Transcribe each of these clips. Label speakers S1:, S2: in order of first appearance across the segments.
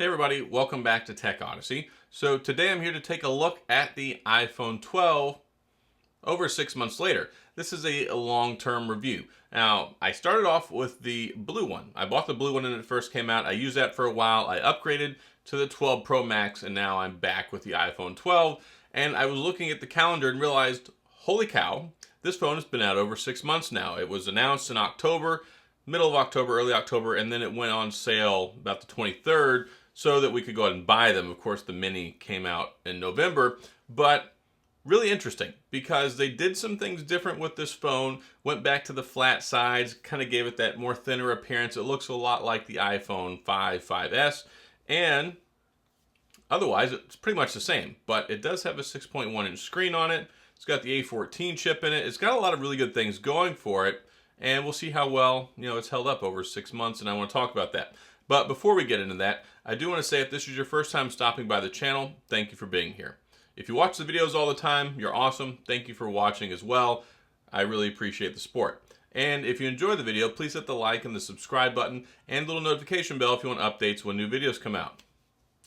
S1: Hey everybody, welcome back to TechOdyssey. So today I'm here to take a look at the iPhone 12 over 6 months later. This is a long-term review. Now, I started off with the blue one. I bought the blue one when it first came out. I used that for a while. I upgraded to the 12 Pro Max, and now I'm back with the iPhone 12. And I was looking at the calendar and realized, holy cow, this phone has been out over 6 months now. It was announced in October, middle of October, early October, and then it went on sale about the 23rd so that we could go ahead and buy them. Of course, the Mini came out in November, but really interesting because they did some things different with this phone, went back to the flat sides, kind of gave it that more thinner appearance. It looks a lot like the iPhone 5, 5S, and otherwise it's pretty much the same, but it does have a 6.1-inch screen on it. It's got the A14 chip in it. It's got a lot of really good things going for it, and we'll see how well it's held up over 6 months, and I want to talk about that. But before we get into that, I do want to say if this is your first time stopping by the channel, thank you for being here. If you watch the videos all the time, you're awesome. Thank you for watching as well. I really appreciate the support. And if you enjoy the video, please hit the like and the subscribe button and the little notification bell if you want updates when new videos come out.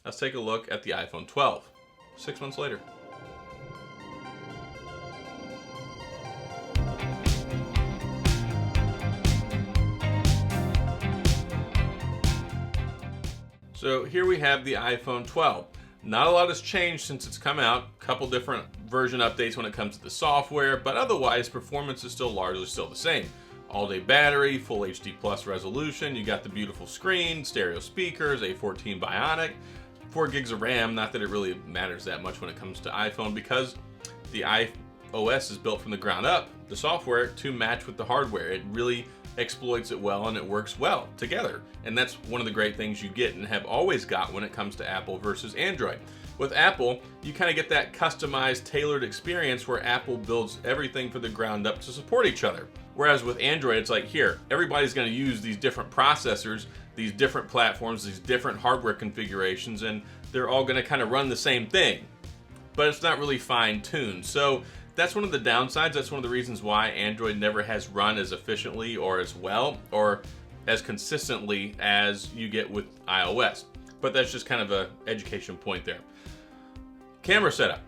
S1: Let's take a look at the iPhone 12, 6 months later. So here we have the iPhone 12. Not a lot has changed since it's come out. A couple different version updates when it comes to the software, but otherwise performance is still largely the same. All-day battery, full HD plus resolution, you got the beautiful screen, stereo speakers, A14 Bionic, 4 gigs of RAM. Not that it really matters that much when it comes to iPhone because the iOS is built from the ground up, the software, to match with the hardware. It really exploits it well and it works well together, and that's one of the great things you get and have always got when it comes to Apple versus Android. With Apple, you kind of get that customized, tailored experience where Apple builds everything from the ground up to support each other, whereas with Android it's like, here, everybody's going to use these different processors, these different platforms, these different hardware configurations, and they're all going to kind of run the same thing, but it's not really fine-tuned. So that's one of the downsides. That's one of the reasons why Android never has run as efficiently or as well or as consistently as you get with iOS. But that's just kind of an education point there. Camera setup.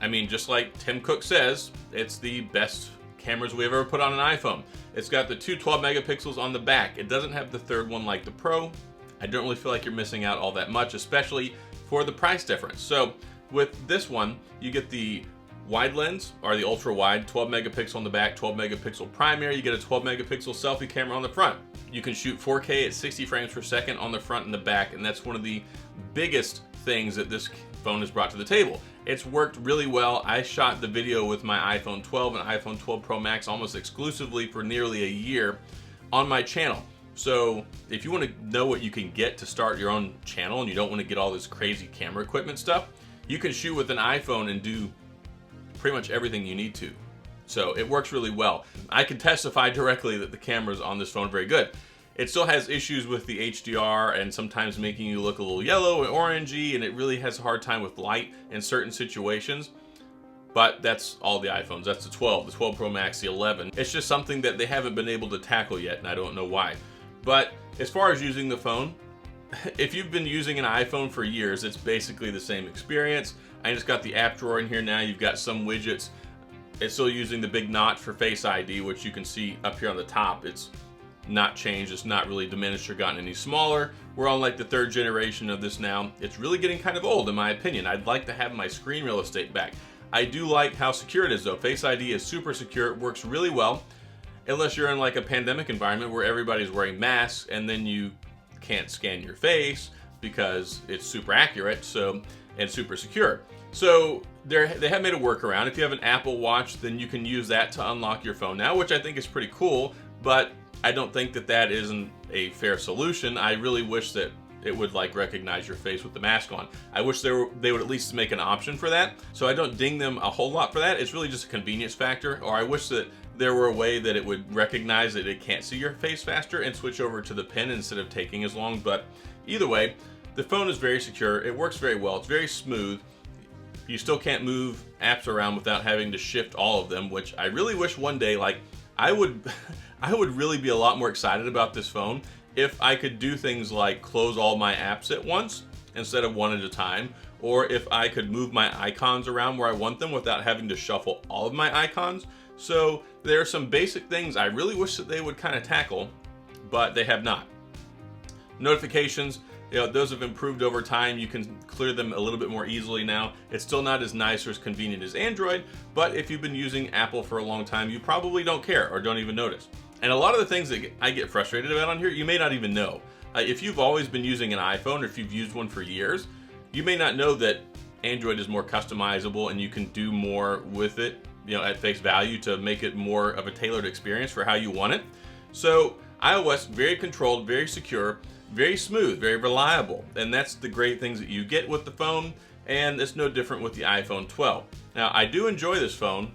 S1: I mean, just like Tim Cook says, it's the best cameras we've ever put on an iPhone. It's got the two 12 megapixels on the back. It doesn't have the third one like the Pro. I don't really feel like you're missing out all that much, especially for the price difference. So with this one, you get the wide lens, or the ultra wide, 12 megapixel on the back, 12 megapixel primary. You get a 12 megapixel selfie camera on the front. You can shoot 4K at 60 frames per second on the front and the back, and that's one of the biggest things that this phone has brought to the table. It's worked really well. I shot the video with my iPhone 12 and iPhone 12 Pro Max almost exclusively for nearly a year on my channel. So if you want to know what you can get to start your own channel and you don't want to get all this crazy camera equipment stuff, you can shoot with an iPhone and do pretty much everything you need to. So it works really well. I can testify directly that the cameras on this phone are very good. It still has issues with the HDR and sometimes making you look a little yellow and orangey, and it really has a hard time with light in certain situations. But that's all the iPhones. That's the 12 Pro Max, the 11. It's just something that they haven't been able to tackle yet, and I don't know why. But as far as using the phone, if you've been using an iPhone for years, it's basically the same experience. I just got the app drawer in here now. You've got some widgets. It's still using the big notch for Face ID, which you can see up here on the top. It's not changed. It's not really diminished or gotten any smaller. We're on like the 3rd generation of this now. It's really getting kind of old in my opinion. I'd like to have my screen real estate back. I do like how secure it is though. Face ID is super secure. It works really well. Unless you're in like a pandemic environment where everybody's wearing masks and then you can't scan your face because it's super accurate and super secure. So they have made a workaround. If you have an Apple Watch, then you can use that to unlock your phone now, which I think is pretty cool, but I don't think that that isn't a fair solution. I really wish that it would like recognize your face with the mask on. I wish they would at least make an option for that. So I don't ding them a whole lot for that. It's really just a convenience factor, or I wish that there were a way that it would recognize that it can't see your face faster and switch over to the pen instead of taking as long. But either way, the phone is very secure. It works very well. It's very smooth. You still can't move apps around without having to shift all of them, which I really wish one day, like, I would really be a lot more excited about this phone if I could do things like close all my apps at once instead of one at a time, or if I could move my icons around where I want them without having to shuffle all of my icons. So there are some basic things I really wish that they would kind of tackle, but they have not. Notifications, those have improved over time. You can clear them a little bit more easily now. It's still not as nice or as convenient as Android, but if you've been using Apple for a long time, you probably don't care or don't even notice. And a lot of the things that I get frustrated about on here, you may not even know. If you've always been using an iPhone, or if you've used one for years, you may not know that Android is more customizable and you can do more with it, at face value to make it more of a tailored experience for how you want it. So iOS, very controlled, very secure, very smooth, very reliable, and that's the great things that you get with the phone, and it's no different with the iPhone 12. Now, I do enjoy this phone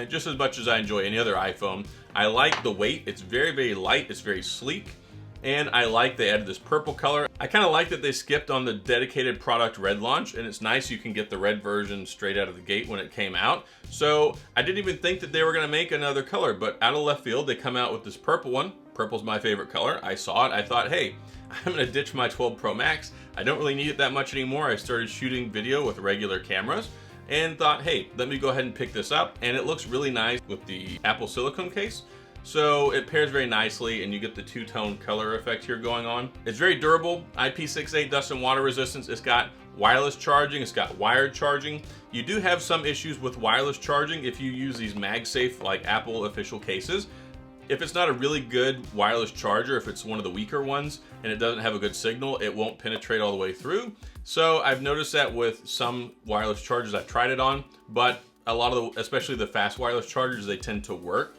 S1: just as much as I enjoy any other iPhone. I like the weight. It's very, very light. It's very sleek, and I like they added this purple color. I kind of like that they skipped on the dedicated product red launch, and it's nice you can get the red version straight out of the gate when it came out. So I didn't even think that they were going to make another color, but out of left field, they come out with this purple one. Purple's my favorite color. I saw it. I thought, hey, I'm going to ditch my 12 Pro Max. I don't really need it that much anymore. I started shooting video with regular cameras and thought, hey, let me go ahead and pick this up. And it looks really nice with the Apple silicone case. So it pairs very nicely and you get the two-tone color effect here going on. It's very durable, IP68 dust and water resistance. It's got wireless charging, it's got wired charging. You do have some issues with wireless charging if you use these MagSafe like Apple official cases. If it's not a really good wireless charger, if it's one of the weaker ones and it doesn't have a good signal, it won't penetrate all the way through. So I've noticed that with some wireless chargers I've tried it on, but a lot of the, especially the fast wireless chargers, they tend to work.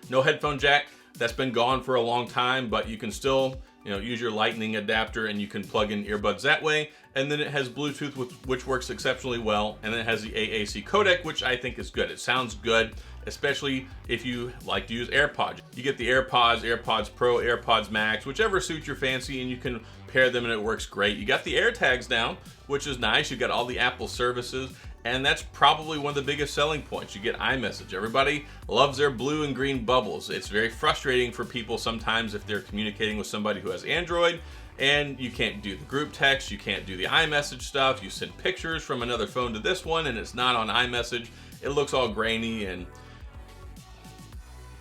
S1: No headphone jack, that's been gone for a long time, but you can still use your lightning adapter and you can plug in earbuds that way. And then it has Bluetooth, which works exceptionally well. And then it has the AAC codec, which I think is good. It sounds good, especially if you like to use AirPods. You get the AirPods, AirPods Pro, AirPods Max, whichever suits your fancy, and you can pair them and it works great. You got the AirTags now, which is nice. You got all the Apple services. And that's probably one of the biggest selling points. You get iMessage. Everybody loves their blue and green bubbles. It's very frustrating for people sometimes if they're communicating with somebody who has Android and you can't do the group text, you can't do the iMessage stuff. You send pictures from another phone to this one and it's not on iMessage. It looks all grainy, and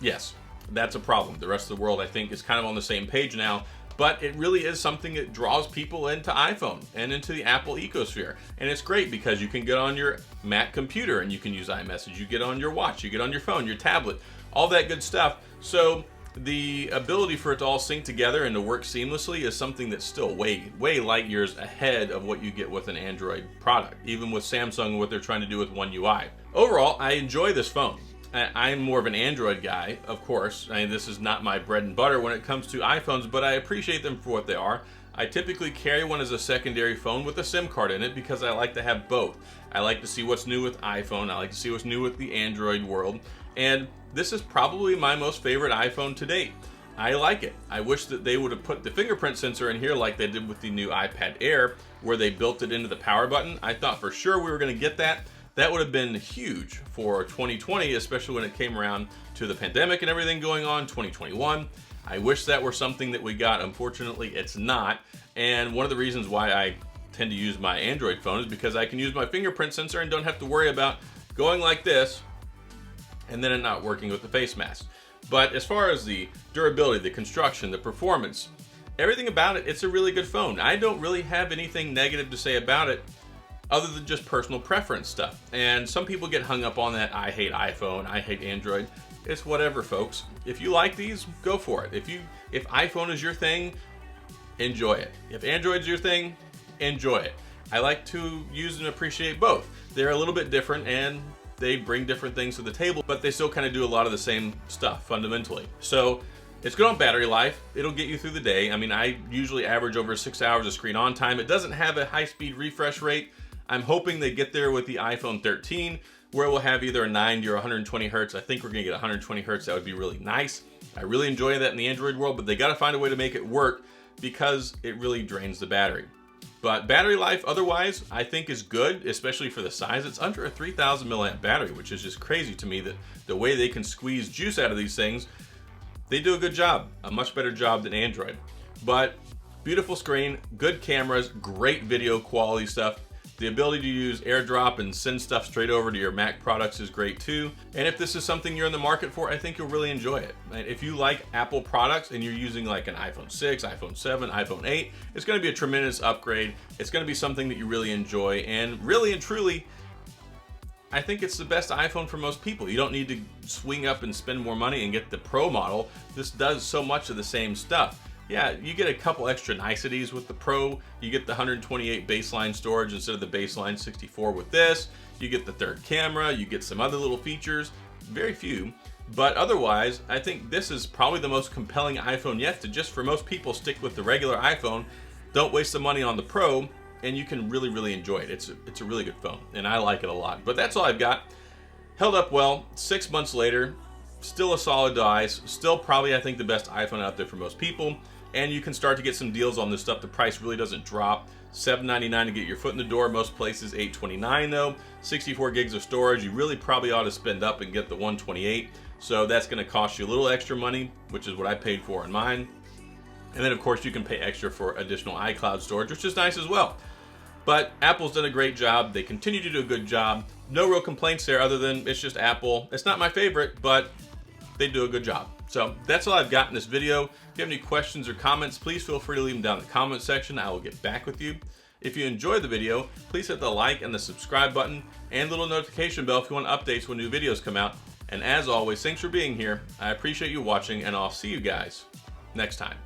S1: yes, that's a problem. The rest of the world, I think, is kind of on the same page now. But it really is something that draws people into iPhone and into the Apple ecosphere. And it's great because you can get on your Mac computer and you can use iMessage. You get on your watch, you get on your phone, your tablet, all that good stuff. So the ability for it to all sync together and to work seamlessly is something that's still way, way light years ahead of what you get with an Android product, even with Samsung and what they're trying to do with One UI. Overall, I enjoy this phone. I'm more of an Android guy, of course. This is not my bread and butter when it comes to iPhones, but I appreciate them for what they are. I typically carry one as a secondary phone with a SIM card in it because I like to have both. I like to see what's new with iPhone. I like to see what's new with the Android world. And this is probably my most favorite iPhone to date. I like it. I wish that they would have put the fingerprint sensor in here like they did with the new iPad Air, where they built it into the power button. I thought for sure we were going to get that. That would have been huge for 2020, especially when it came around to the pandemic and everything going on, 2021. I wish that were something that we got. Unfortunately, it's not. And one of the reasons why I tend to use my Android phone is because I can use my fingerprint sensor and don't have to worry about going like this and then it not working with the face mask. But as far as the durability, the construction, the performance, everything about it, it's a really good phone. I don't really have anything negative to say about it, other than just personal preference stuff. And some people get hung up on that, I hate iPhone, I hate Android. It's whatever, folks. If you like these, go for it. If iPhone is your thing, enjoy it. If Android's your thing, enjoy it. I like to use and appreciate both. They're a little bit different and they bring different things to the table, but they still kind of do a lot of the same stuff fundamentally. So it's good on battery life. It'll get you through the day. I usually average over 6 hours of screen on time. It doesn't have a high-speed refresh rate. I'm hoping they get there with the iPhone 13, where we'll have either a 90 or 120 hertz. I think we're gonna get 120 hertz. That would be really nice. I really enjoy that in the Android world, but they gotta find a way to make it work because it really drains the battery. But battery life otherwise, I think is good, especially for the size. It's under a 3000 milliamp battery, which is just crazy to me that the way they can squeeze juice out of these things, they do a good job, a much better job than Android. But Beautiful screen, good cameras, great video quality stuff. The ability to use AirDrop and send stuff straight over to your Mac products is great too. And if this is something you're in the market for, I think you'll really enjoy it. And if you like Apple products and you're using like an iPhone 6, iPhone 7, iPhone 8, it's going to be a tremendous upgrade. It's going to be something that you really enjoy. And really and truly, I think it's the best iPhone for most people. You don't need to swing up and spend more money and get the Pro model. This does so much of the same stuff. Yeah, you get a couple extra niceties with the Pro. You get the 128 baseline storage instead of the baseline 64 with this. You get the third camera. You get some other little features. Very few. But otherwise, I think this is probably the most compelling iPhone yet to just for most people stick with the regular iPhone. Don't waste the money on the Pro, and you can really, really enjoy it. It's a really good phone, and I like it a lot. But that's all I've got. Held up well. 6 months later, still a solid device. Still probably, I think, the best iPhone out there for most people. And you can start to get some deals on this stuff. The price really doesn't drop. $799 to get your foot in the door. Most places $829 though. 64 gigs of storage. You really probably ought to spend up and get the 128. So that's going to cost you a little extra money, which is what I paid for in mine. And then of course you can pay extra for additional iCloud storage, which is nice as well. But Apple's done a great job. They continue to do a good job. No real complaints there other than it's just Apple. It's not my favorite, but they do a good job. So that's all I've got in this video. If you have any questions or comments, please feel free to leave them down in the comment section. I will get back with you. If you enjoyed the video, please hit the like and the subscribe button and little notification bell if you want updates when new videos come out. And as always, thanks for being here. I appreciate you watching, and I'll see you guys next time.